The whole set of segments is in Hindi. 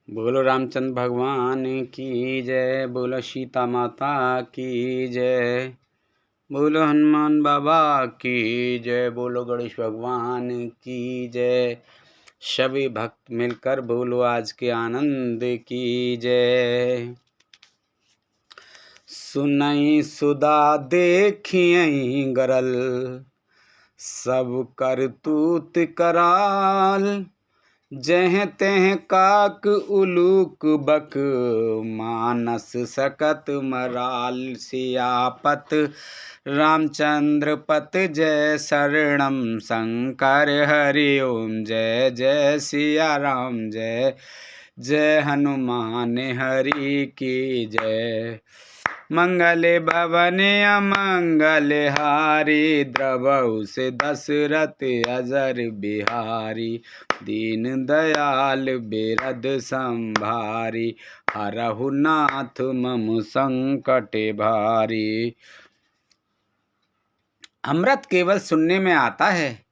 बोलो रामचंद्र भगवान की जय, बोलो सीता माता की जय, बोलो हनुमान बाबा की जय, बोलो गणेश भगवान की जय। सभी भक्त मिलकर बोलो आज के आनंद की जय। सुनई सुदा देखियई गरल, सब करतूत कराल। जह तेह काक उलूक बक, मानस सकत मराल। सियापत रामचंद्र पत जय, शरणम शंकर हरि ओम। जय जय सिया राम, जय जय हनुमान हरि की जय। मंगल भवन अमंगल हारी, द्रवहु से दशरथ अजर बिहारी। दीन दयाल बिरद संभारी, हरहु नाथ मम संकट भारी। अमृत केवल सुनने में आता है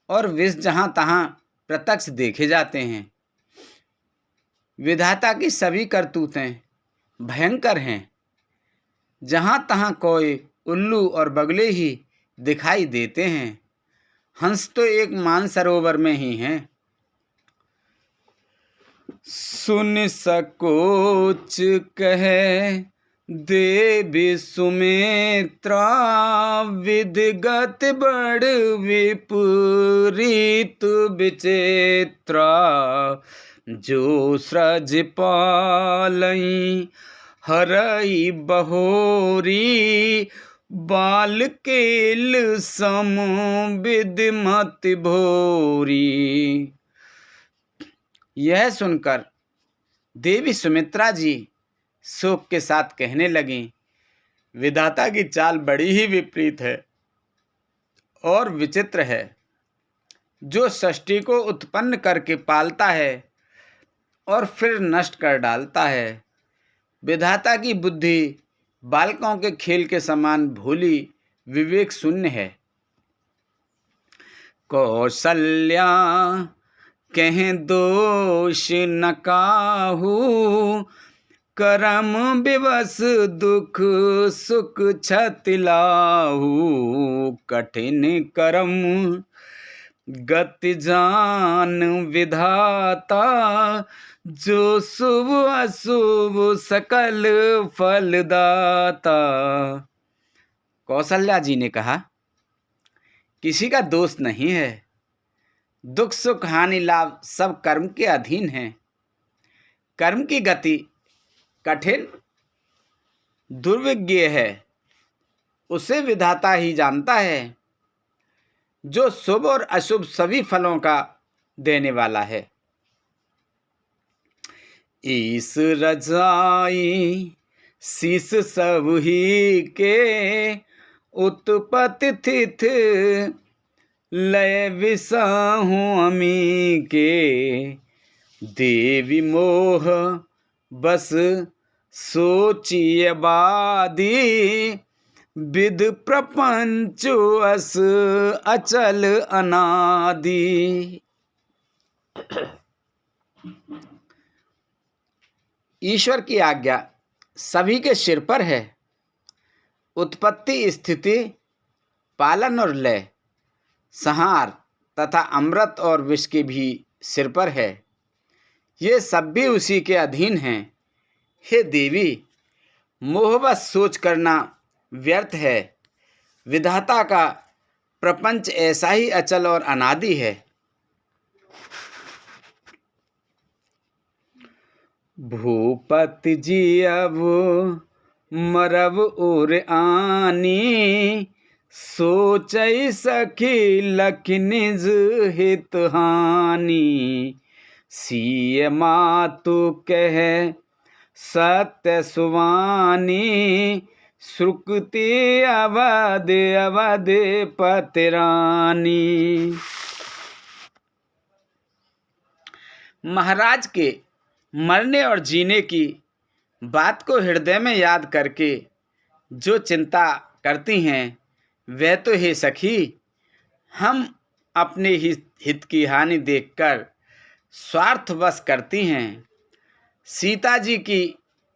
और विष जहां तहां प्रत्यक्ष देखे जाते हैं। विधाता की सभी करतूतें भयंकर हैं। जहां तहां कोई उल्लू और बगले ही दिखाई देते हैं। हंस तो एक मानसरोवर में ही हैं। सुन सकोच कहे देवी सुमित्रा, विधिगत बड़ विपरीत विचित्रा। जो सृज पालई हरई बहोरी, बाल केल सम विधिमत भोरी। यह सुनकर देवी सुमित्रा जी शोक के साथ कहने लगीं, विधाता की चाल बड़ी ही विपरीत है और विचित्र है। जो सृष्टि को उत्पन्न करके पालता है और फिर नष्ट कर डालता है। विधाता की बुद्धि बालकों के खेल के समान भोली विवेक शून्य है। कौशल्या कहें दोष न काहू, करम विवश दुख सुख क्षति लाहू। कठिन करम गति जान विधाता, जो शुभ अशुभ सकल फलदाता। कौशल्या जी ने कहा, किसी का दोष नहीं है। दुख सुख हानि लाभ सब कर्म के अधीन है। कर्म की गति कठिन दुर्विज्ञ है, उसे विधाता ही जानता है। जो शुभ और अशुभ सभी फलों का देने वाला है। ईस रजाई शीस सब ही के, उत्पत्ति तिथ लय विसाहु अमी के। देवी मोह बस सोचिय बादी, विध प्रपंच अस अचल अनादि। ईश्वर की आज्ञा सभी के सिर पर है। उत्पत्ति स्थिति पालन और लय, संहार तथा अमृत और विष के भी सिर पर है। ये सब भी उसी के अधीन हैं। हे देवी, मोहवश सोच करना व्यर्थ है। विधाता का प्रपंच ऐसा ही अचल और अनादि है। भूपति जी अब मरब उर आनी, सोचई सखी लखि निज हित हानि। सिय मातु कह सत्य सुवानी, श्रुति अवध अवध पतिरानी। महाराज के मरने और जीने की बात को हृदय में याद करके जो चिंता करती हैं, वह तो हे सखी, हम अपने ही हित की हानि देखकर स्वार्थवश करती हैं। सीता जी की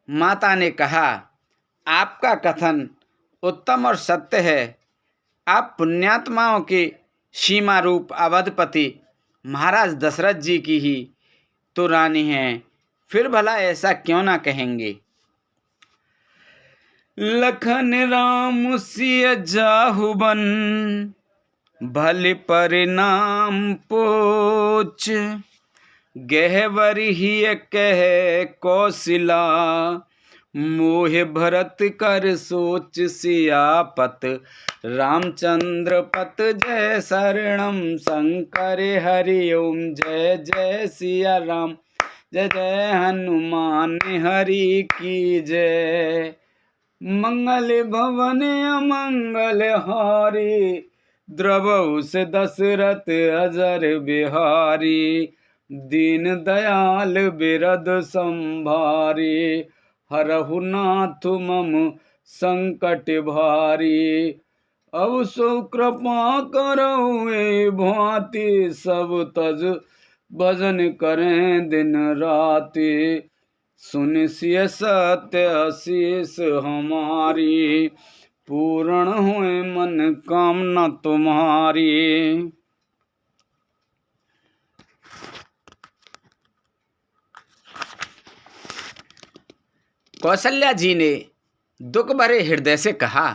माता ने कहा, आपका कथन उत्तम और सत्य है। आप पुण्यात्माओं के सीमा रूप अवधपति महाराज दशरथ जी की ही तो रानी हैं, फिर भला ऐसा क्यों ना कहेंगे। लखन राम सिय जाहु बन, भले परिणाम पोच, गहवर ही कह कौशिला, मोह भरत कर सोच, सियापत रामचंद्र पत जय शरणम, शंकर हरि ओम जय जय सिया राम, जय जय हनुमान हरि की जय। मंगल भवन अमंगल हारी, द्रवहु से दशरथ अजर बिहारी, दीन दयाल बिरद संभारी, हरहु नाथ मम संकट भारी, अब सो कृपा करहु ए भांति, सब तज भजन करें दिन राति, सुन सिय सत्य आशीष हमारी, पूर्ण हुए मन कामना तुम्हारी। कौशल्या जी ने दुख भरे हृदय से कहा,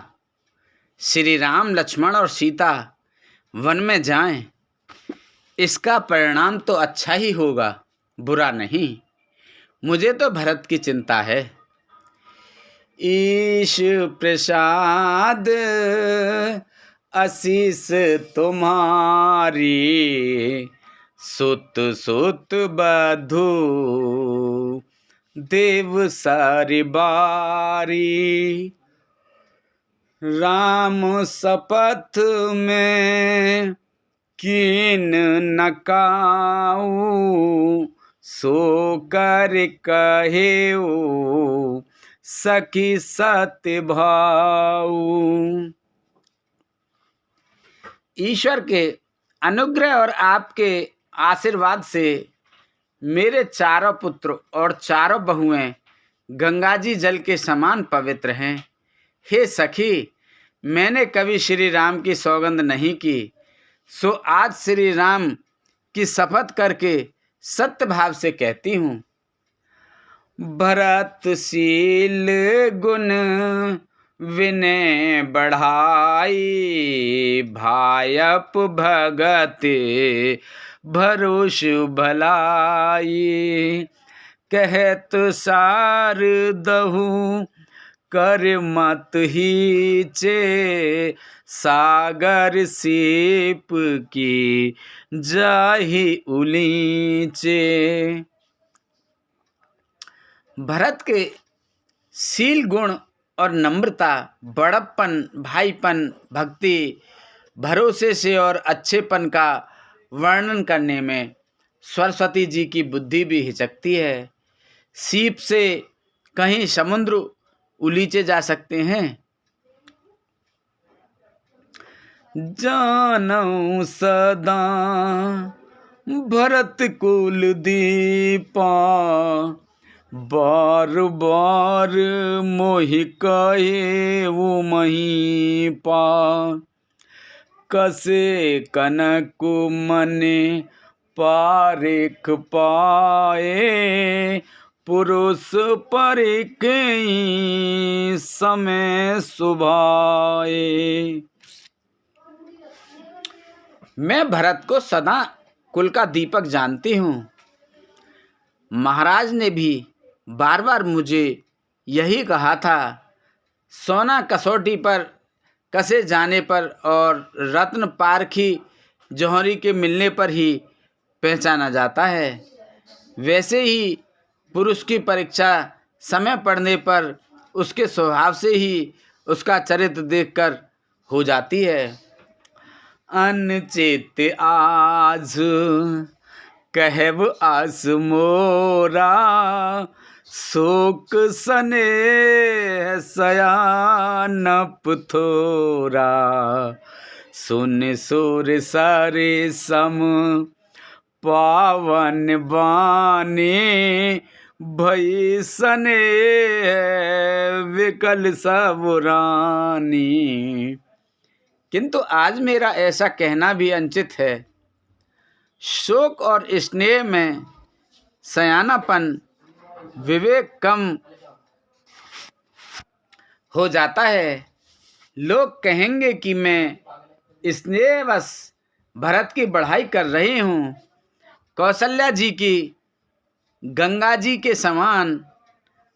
श्री राम लक्ष्मण और सीता वन में जाएं, इसका परिणाम तो अच्छा ही होगा, बुरा नहीं। मुझे तो भरत की चिंता है। ईश प्रसाद आशीष तुम्हारी, सुत सुत बधू देव सारी बारी, राम शपथ में कीन नकाऊ, सो कर कहेऊ सखी सत्य भाऊ। ईश्वर के अनुग्रह और आपके आशीर्वाद से मेरे चारों पुत्र और चारों बहुएं गंगा जी जल के समान पवित्र हैं। हे सखी, मैंने कभी श्री राम की सौगंध नहीं की, सो आज श्री राम की शपथ करके सत्य भाव से कहती हूँ। भरतशील गुण विनय बढ़ाई, भायप भगत भरोस भलाई, कहत सार दहु कर मत हीचे, सागर सीप की जाहि उलीचे। भरत के शील गुण और नम्रता, बड़प्पन, भाईपन, भक्ति, भरोसे से और अच्छेपन का वर्णन करने में सरस्वती जी की बुद्धि भी हिचकती है। सीप से कहीं समुद्र उलीचे जा सकते हैं। जानऊ सदा भरत कुल दीपा, बार बार मोहि कहे वो महीपा, कसे कनक मने पारिख पाए, पुरुष परिक समय सुभाए। मैं भरत को सदा कुल का दीपक जानती हूँ। महाराज ने भी बार बार मुझे यही कहा था। सोना कसौटी पर कसे जाने पर और रत्न पारखी जौहरी के मिलने पर ही पहचाना जाता है, वैसे ही पुरुष की परीक्षा समय पड़ने पर उसके स्वभाव से ही उसका चरित्र देखकर हो जाती है। अनचित आज कहब आस मोरा, शोक सने सयानप थोरा, सुन सुर सारे सम पावन बानी, भई सने विकल सब रानी। किंतु आज मेरा ऐसा कहना भी अनुचित है। शोक और स्नेह में सयानापन, विवेक कम हो जाता है। लोग कहेंगे कि मैं स्नेहवश भरत की बढ़ाई कर रही हूँ। कौशल्या जी की गंगा जी के समान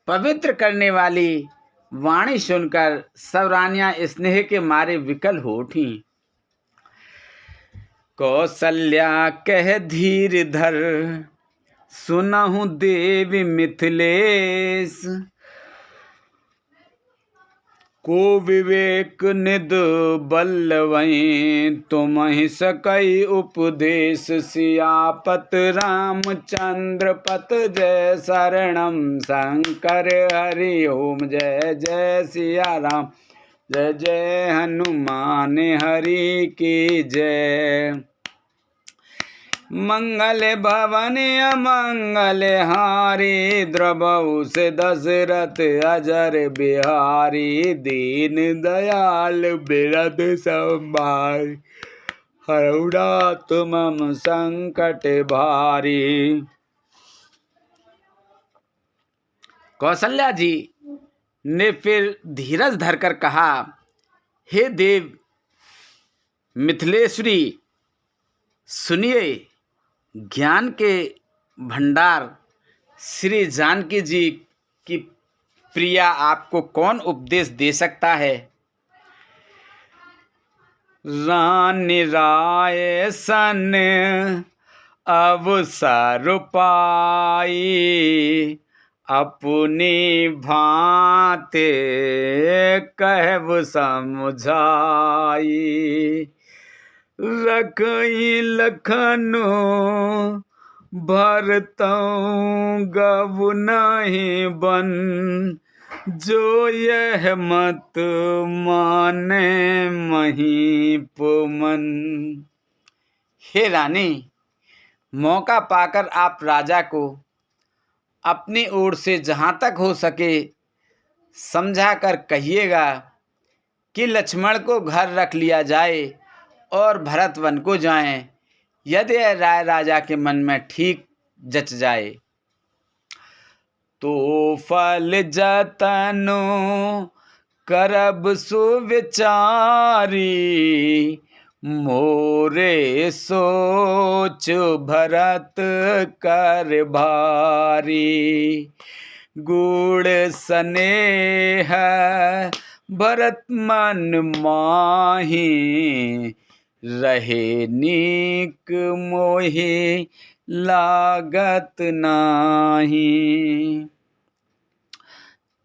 पवित्र करने वाली वाणी सुनकर सब रानियां स्नेह के मारे विकल हो उठी। कौशल्या कह धीर धर, सुनहु देवी मिथिलेश। को विवेक निध बल्लवई, तुमहि सकई उपदेश। सियापत रामचंद्र पत जय, शरणम शंकर हरि ओम। जय जय सिया राम, जय जय हनुमान हरि की जय। मंगल भवन अमंगल हारी, द्रवहु से दशरथ अजर बिहारी। दीन दयाल बिरद संभारी, हरहु नाथ मम संकट भारी। कौशल्या जी ने फिर धीरज धरकर कहा, हे देव मिथिलेश्वरी, सुनिए। ज्ञान के भंडार श्री जानकी जी की प्रिया आपको कौन उपदेश दे सकता है। रानी राय सन अवसर पाई, अपनी भांति कहब समझाई। रखई लखनऊ भरतऊ, गबु नहीं बन। जो यह मत माने महीपुमन। हे रानी, मौका पाकर आप राजा को अपनी ओर से जहाँ तक हो सके समझा कर कहिएगा कि लक्ष्मण को घर रख लिया जाए और भरत वन को जाएं, यदि राय राजा के मन में ठीक जच जाए तो। फल जतनो करब सुविचारी, मोरे सोच भरत कर भारी। गुड़ स्नेह भरत मन माही, रहे नीक मोहि लागत नाही।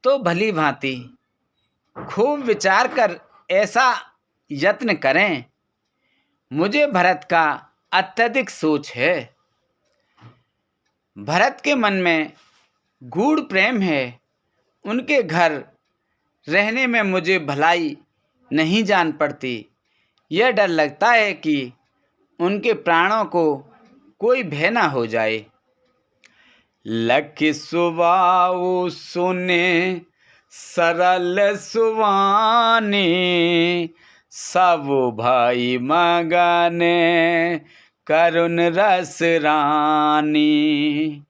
तो भली भांति खूब विचार कर ऐसा यत्न करें। मुझे भरत का अत्यधिक सोच है। भरत के मन में गूढ़ प्रेम है। उनके घर रहने में मुझे भलाई नहीं जान पड़ती। यह डर लगता है कि उनके प्राणों को कोई भय न हो जाए। लखि सुबाऊ सुने सरल सुवानी, सब भाई मगने करुण रस रानी।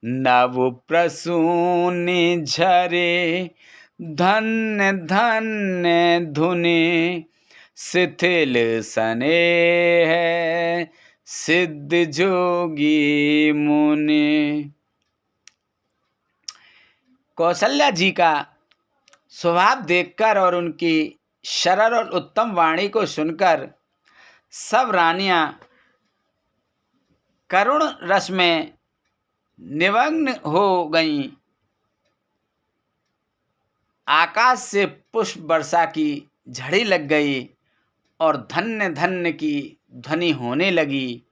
नव प्रसूनि झरे धन्य धन्य धुनि, शिथिल स्नेह सिद्ध जोगी मुनि। कौशल्या जी का स्वभाव देखकर और उनकी सरल और उत्तम वाणी को सुनकर सब रानियां करुण रस में निमग्न हो गईं। आकाश से पुष्प वर्षा की झड़ी लग गई और धन्य धन्य की ध्वनि होने लगी।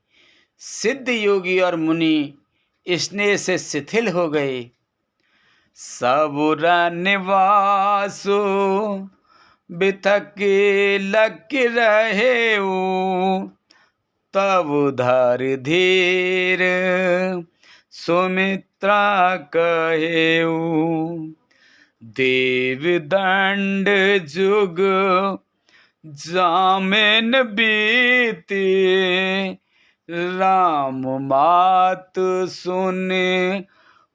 सिद्ध योगी और मुनि स्नेह से शिथिल हो गए। सबुर निवासु बिथक लग रहे, तब धर धीर सुमित्रा कहेऊ, देव दंड जुग जामिन बीती, राम मात सुने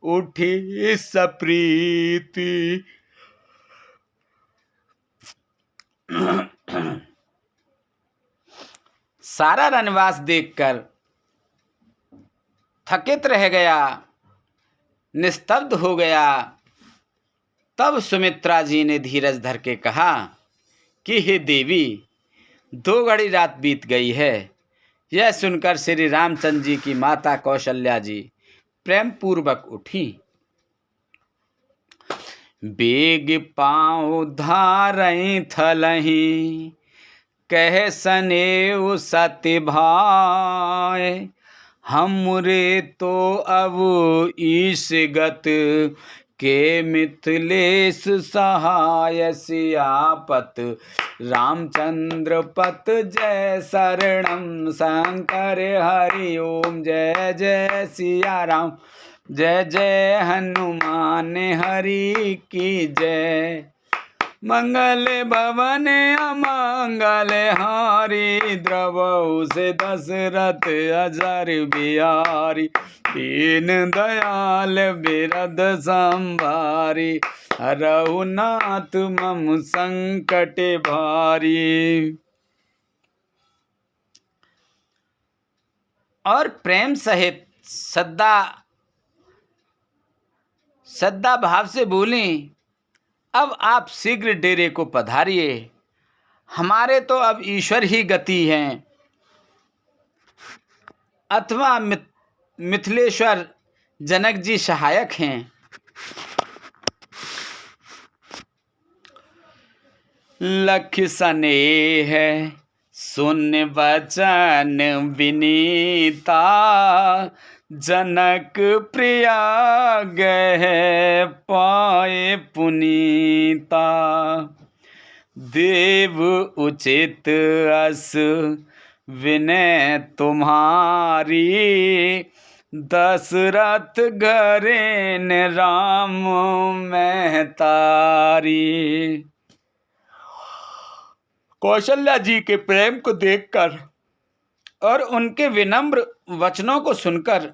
उठी सप्रीति। सारा वनवास देखकर थकित रह गया, निस्तब्ध हो गया। तब सुमित्रा जी ने धीरज धर के कहा कि हे देवी, 2 घड़ी रात बीत गई है। यह सुनकर श्री रामचंद्र जी की माता कौशल्या जी प्रेम पूर्वक उठी। बेग पाँव धारई थलही, कह सनेऊ सत्य भाई, हमरे तो अब ईश गत के मिथिलेश सहाय, सियापत रामचंद्र पत जय शरणम, शंकर हरि ओम जय जय सिया राम, जय जय हनुमान हरि की जय। मंगल भवन अमंगल हारी, द्रवहु से दशरथ अजर बिहारी, दीन दयाल बिरद संभारी, हरहु नाथ मम संकट भारी। और प्रेम सहित सद्दा भाव से बोली, अब आप शीघ्र डेरे को पधारिए, हमारे तो अब ईश्वर ही गति हैं, अथवा मिथिलेश्वर जनक जी सहायक हैं। लख स्नेह सुन वचन विनीता, जनक प्रिया गह पाए पुनीता, देव उचित अस विनय तुम्हारी, दशरथ घरेन राम महतारी। कौशल्या जी के प्रेम को देखकर और उनके विनम्र वचनों को सुनकर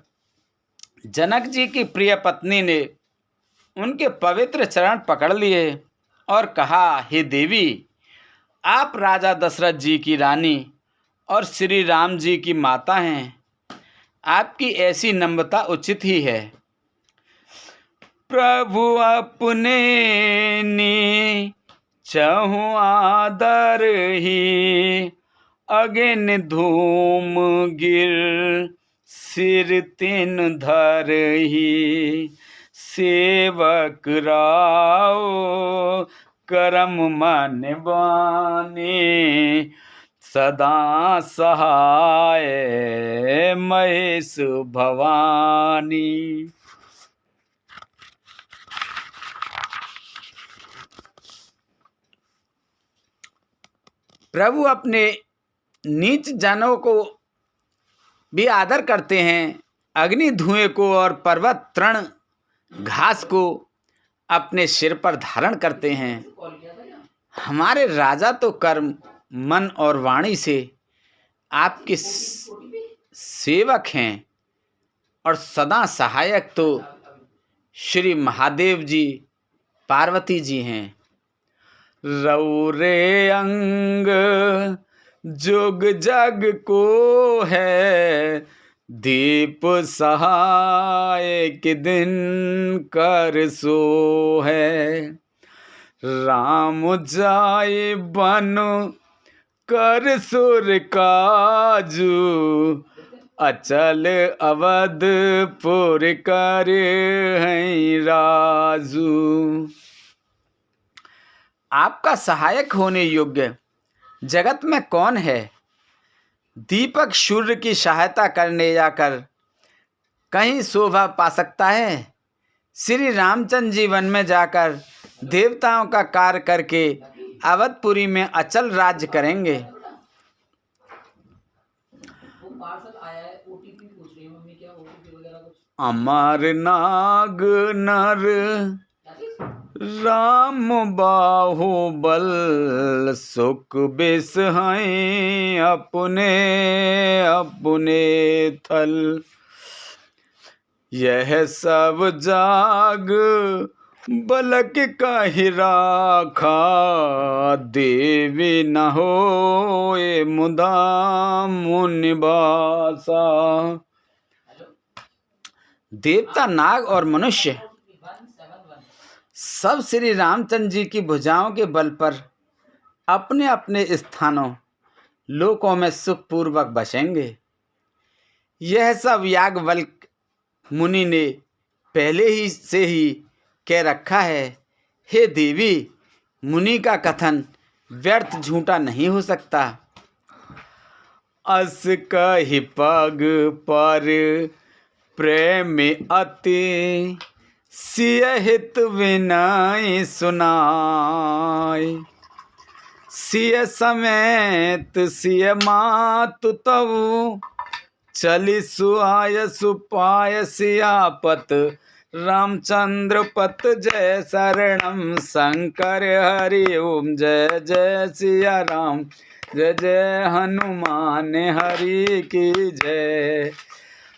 जनक जी की प्रिय पत्नी ने उनके पवित्र चरण पकड़ लिए और कहा, हे देवी, आप राजा दशरथ जी की रानी और श्री राम जी की माता हैं, आपकी ऐसी नम्रता उचित ही है। प्रभु अपने नी चहु आदर ही, अगेन धूम गिर सिर तिन धर ही, सेवक राव करम मन बानी, सदा सहाय महेश भवानी। प्रभु अपने नीच जनों को भी आदर करते हैं, अग्नि धुएं को और पर्वत तृण घास को अपने सिर पर धारण करते हैं। हमारे राजा तो कर्म मन और वाणी से आपके सेवक हैं और सदा सहायक तो श्री महादेव जी पार्वती जी हैं। रौरे अंग जुग जग को है, दीप सहाय के दिन कर सो है, राम जाए बन कर सुर काजू, अचल अवधपुर कर हैं राजू। आपका सहायक होने योग्य जगत में कौन है? दीपक सूर्य की सहायता करने जाकर कहीं शोभा पा सकता है? श्री रामचंद्र जी वन में जाकर देवताओं का कार्य करके अवधपुरी में अचल राज्य करेंगे। अमर नाग नर राम बाहुबल, सुख बिस हैं अपने अपने थल। यह सब जाग बलक काहि राखा, देवी न होए मुदा मुनिबासा। देवता, नाग और मनुष्य सब श्री रामचंद्र जी की भुजाओं के बल पर अपने अपने स्थानों लोकों में सुखपूर्वक बसेंगे। यह सब याज्ञवल्क्य मुनि ने पहले ही से ही कह रखा है। हे देवी, मुनि का कथन व्यर्थ झूठा नहीं हो सकता। अस कहि पग पर प्रेम अति, सिय हित विनय सुनाय। सिय समेत सिय मातु तव, चली सुआय सुपाय सियापत। रामचंद्र पत जय शरणम शंकर हरि ओम, जय जय सिया राम, जय जय हनुमान हरि की जय।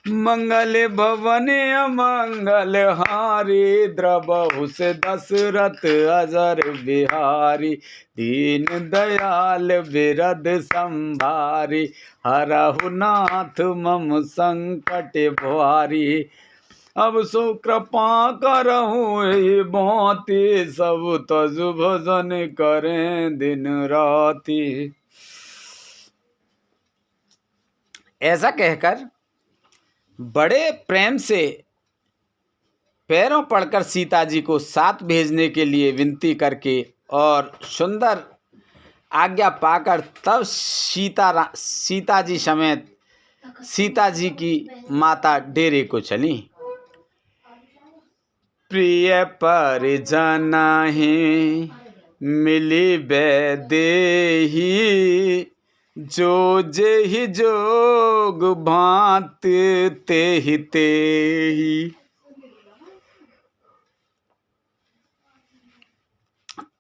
मंगल भवन अमंगल हारी, द्रबहु से दशरथ अजर बिहारी। दीन दयाल बिरद संभारी, हरहु नाथ मम संकट भारी। अब सो कृपा करहु भांति, सब तजु भजन करें दिन राति। ऐसा कहकर बड़े प्रेम से पैरों पड़कर सीता जी को साथ भेजने के लिए विनती करके और सुंदर आज्ञा पाकर तब सीता जी समेत सीता जी की माता डेरे को चली। प्रिय परिजन ही मिली बैदेही, जो जेहि जोग भांत तेहि तेहि।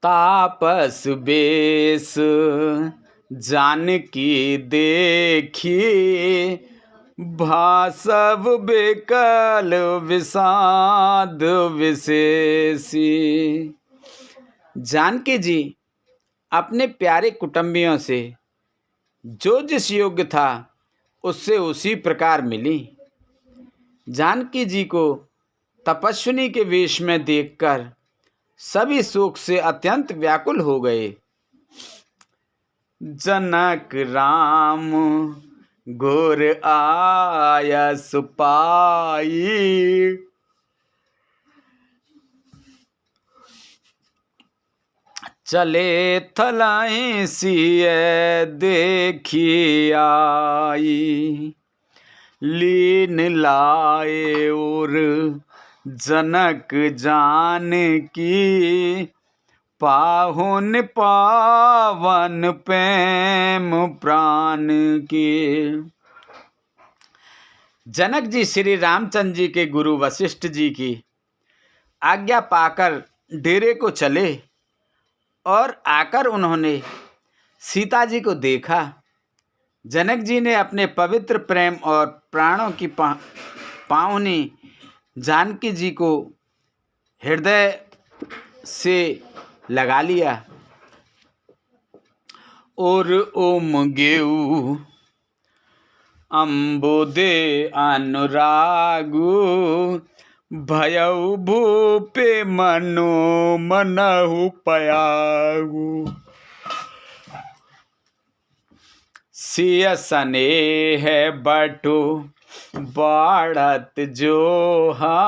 तापस बेश जानकी देखी, भासव बेकल विषाद विशेषी। जानकी जी अपने प्यारे कुटुंबियों से जो जिस योग्य था उससे उसी प्रकार मिली। जानकी जी को तपस्विनी के वेश में देखकर सभी शोक से अत्यंत व्याकुल हो गए। जनक राम घोर आयस पाई, चले थलाई सिय देखी आई। लीन लाए और जनक जान की, पाहुन पावन प्रेम प्राण की। जनक जी श्री रामचंद्र जी के गुरु वशिष्ठ जी की आज्ञा पाकर डेरे को चले और आकर उन्होंने सीता जी को देखा। जनक जी ने अपने पवित्र प्रेम और प्राणों की पावनी जानकी जी को हृदय से लगा लिया और ओम गेऊ अम्बुदे अनुरागु, भयउ भूपे मनो मनहु पयागु। सिय स्नेह बटु बाढ़त जोहा,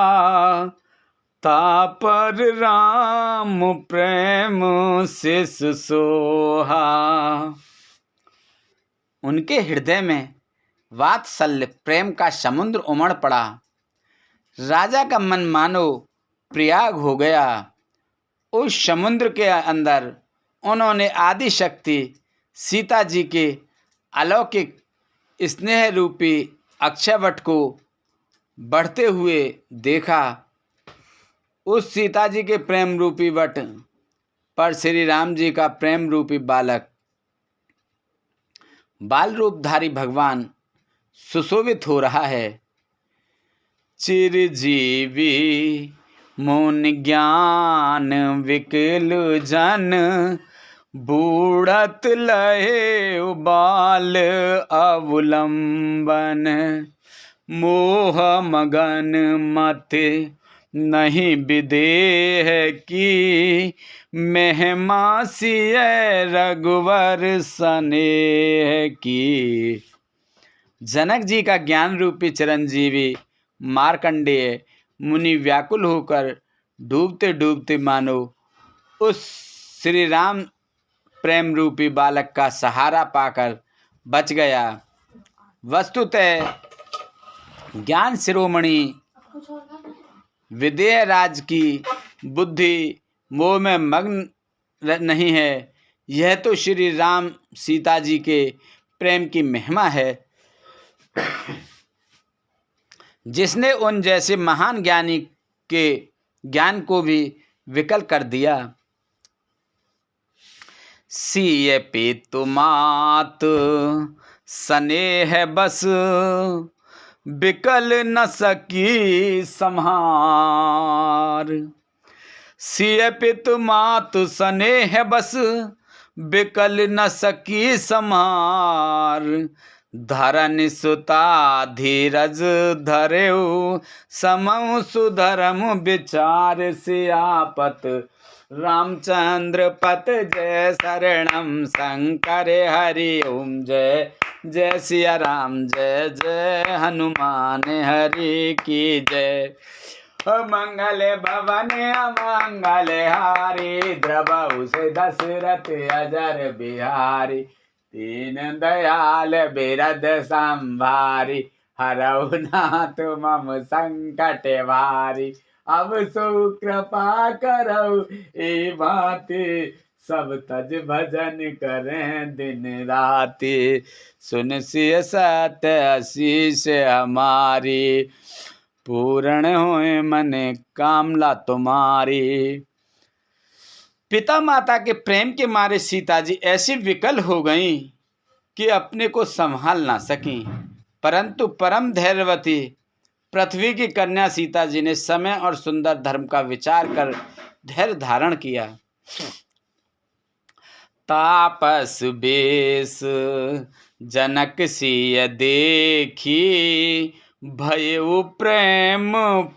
तापर राम प्रेम शिष सोहा। उनके हृदय में वात्सल्य प्रेम का समुद्र उमड़ पड़ा। राजा का मन मानो प्रयाग हो गया। उस समुद्र के अंदर उन्होंने आदि शक्ति सीता जी के अलौकिक स्नेह रूपी अक्षयवट को बढ़ते हुए देखा। उस सीता जी के प्रेम रूपी वट पर श्री राम जी का प्रेम रूपी बालक, बाल रूपधारी भगवान सुशोभित हो रहा है। चिरजीवी मुनि ज्ञान विकल जन, बूढ़त लहे बाल अवलंबन। मोह मगन मत नहीं विदेह की, महिमा सिय रघुवर स्नेह की। जनक जी का ज्ञान रूपी चिरंजीवी मार्कंडेय मुनि व्याकुल होकर डूबते डूबते मानो उस श्री राम प्रेम रूपी बालक का सहारा पाकर बच गया। वस्तुतः ज्ञान शिरोमणि विदेह राज की बुद्धि मोह में मग्न नहीं है। यह तो श्री राम सीता जी के प्रेम की महिमा है, जिसने उन जैसे महान ज्ञानी के ज्ञान को भी विकल कर दिया। सिय पितु मात स्नेह बस, विकल न सकी संहार। सिय पितु मात स्नेह बस, विकल न सकी संहार। धरन सुता धीरज धरेउ, समउ सुधरम विचार। सियापत रामचंद्र पत जय, शरणम शंकर हरि ओम जय। जय सिया राम जय जय, हनुमान हरि की जय। मंगल भवन अमंगल हारी, द्रवहु से दशरथ अजर बिहारी। दीन दयाल बिरद संभारी, हरहु नाथ मम संकट भारी। अब सो कृपा करौ ए भांति, सब तज भजन करें दिन राति। सुन सिय सत्य आशीष हमारी, पूर्ण होए मन कामना तुम्हारी। पिता माता के प्रेम के मारे सीता जी ऐसी विकल हो गईं कि अपने को संभाल ना सकीं। परंतु परम धैर्यवती पृथ्वी की कन्या सीता जी ने समय और सुंदर धर्म का विचार कर धैर्य धारण किया। तापस बेस जनक सिय देखी, भयउ प्रेम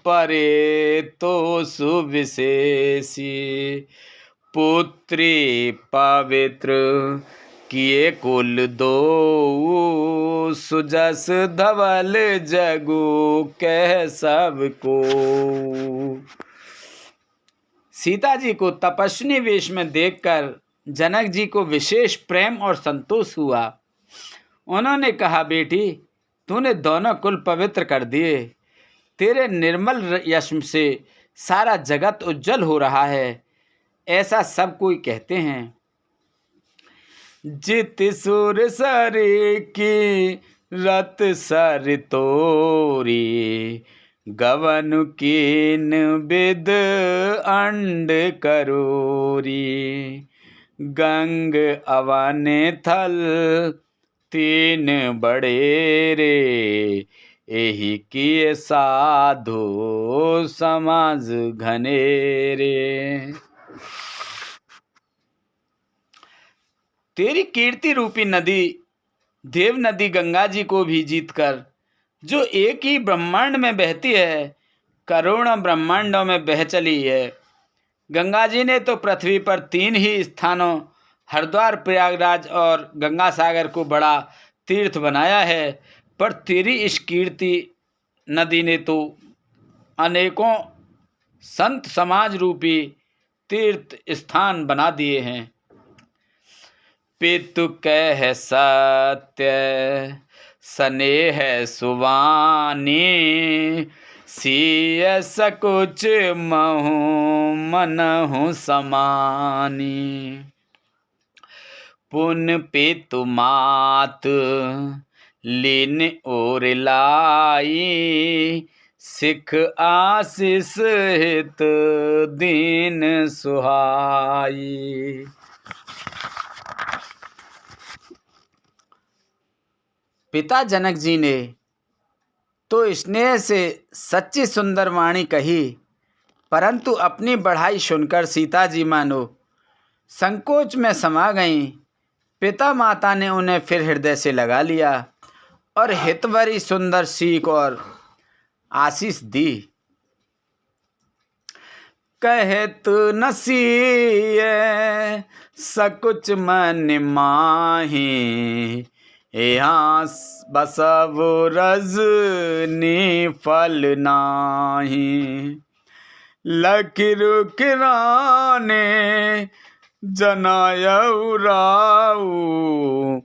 परे तो सुविशेषी। पुत्री पवित्र किए कुल दो, सुजस धवल जगु कह सबको। सीता जी को तपस्विनी वेश में देखकर जनक जी को विशेष प्रेम और संतोष हुआ। उन्होंने कहा, बेटी तूने दोनों कुल पवित्र कर दिए। तेरे निर्मल यश से सारा जगत उज्जवल हो रहा है, ऐसा सब कोई कहते हैं। जित सुर सरी की रत सर तोरी, गवन कीन विद अंड करोरी। गंग अवन थल तीन बड़े रे, एही किए साधु समाज घनेरे। तेरी कीर्ति रूपी नदी देव नदी गंगा जी को भी जीतकर, जो एक ही ब्रह्मांड में बहती है, करोड़ों ब्रह्मांडों में बह चली है। गंगा जी ने तो पृथ्वी पर 3 ही स्थानों हरिद्वार, प्रयागराज और गंगा सागर को बड़ा तीर्थ बनाया है, पर तेरी इस कीर्ति नदी ने तो अनेकों संत समाज रूपी तीर्थ स्थान बना दिए हैं। पितु कह सत्य स्नेह सुवानी, सिय सकुच महु मनहु समानी। पुन पितु मात लीन और लाई, सिख आशीष हित दीन सुहाई। पिता जनक जी ने तो स्नेह से सच्ची सुंदर वाणी कही, परंतु अपनी बढ़ाई सुनकर सीता जी मानो संकोच में समा गईं। पिता माता ने उन्हें फिर हृदय से लगा लिया और हितवरी सुंदर सीख और आशीष दी। कहत नसीए सकुच मन माही, यहाँ बसव रजनी फल नाही। लकिरु किराने जनायउ राऊ,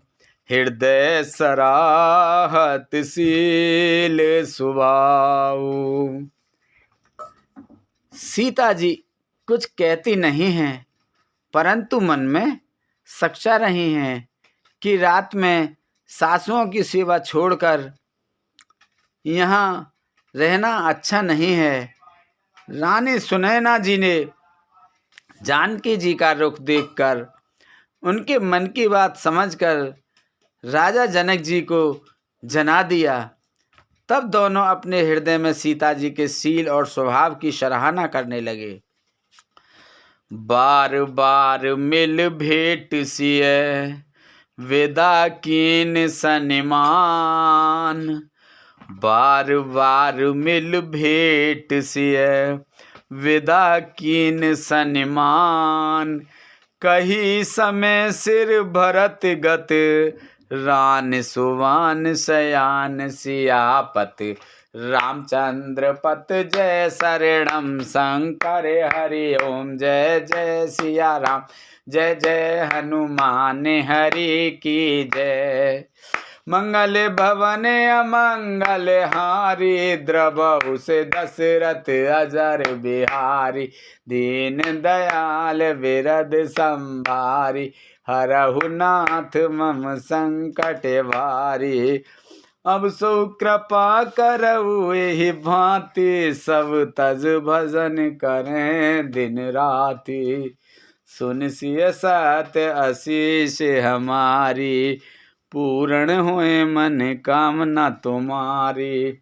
हृदय सराहत शील सुभाऊ। सीता जी कुछ कहती नहीं हैं, परंतु मन में सच्चा रही हैं कि रात में सासुओं की सेवा छोड़कर यहाँ रहना अच्छा नहीं है। रानी सुनैना जी ने जानकी जी का रुख देखकर उनके मन की बात समझकर राजा जनक जी को जना दिया। तब दोनों अपने हृदय में सीता जी के शील और स्वभाव की सराहना करने लगे। बार बार मिल भेंट सिए विदा कीन सनिमान, बार बार मिल भेंट सिए विदा कीन सनिमान। कही समय सिर भरत गत, रान सुवान शयान सियापत। रामचंद्र पत जय शरणम शंकर हरि ओम, जय जय सिया राम, जय जय हनुमान हरि की जय। मंगल भवन अमंगल हारी, द्रवहु से दशरथ अजर बिहारी। दीन दयाल विरद संभारी, हरहु नाथ मम संकट भारी। अब सो कृपा करऊ एहि भांति, सब तज भजन करें दिन राति। सुन सिय सत्य आशीष हमारी, पूर्ण हुए मन कामना तुम्हारी।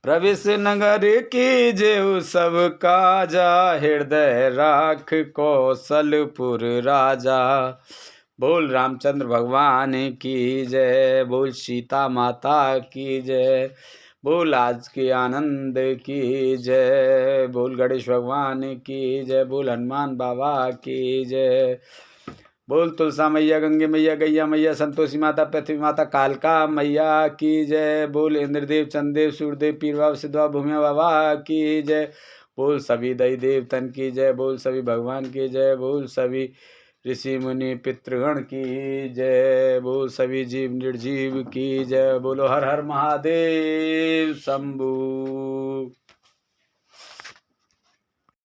प्रवेश नगर की जेऊ सब काजा, हृदय राख कौशलपुर राजा। बोल रामचंद्र भगवान की जय, बोल सीता माता की जय, बोल आज के आनंद की जय, बोल गणेश भगवान की जय, बोल हनुमान बाबा की जय, बोल तुलसा मैया, गंगे मैया, गैया मैया, संतोषी माता, पृथ्वी माता, कालका मैया की जय। बोल इंद्रदेव, चंद्रदेव, सूर्यदेव, पीर बाबा, सिद्ध बाबा, भूमिया बाबा की जय। बोल सभी दई देवतन की जय, बोल सभी भगवान की जय, बोल सभी ऋषि मुनि पितृगण की जय, बोल सभी जीव निर्जीव की जय। बोलो हर हर महादेव शंभू।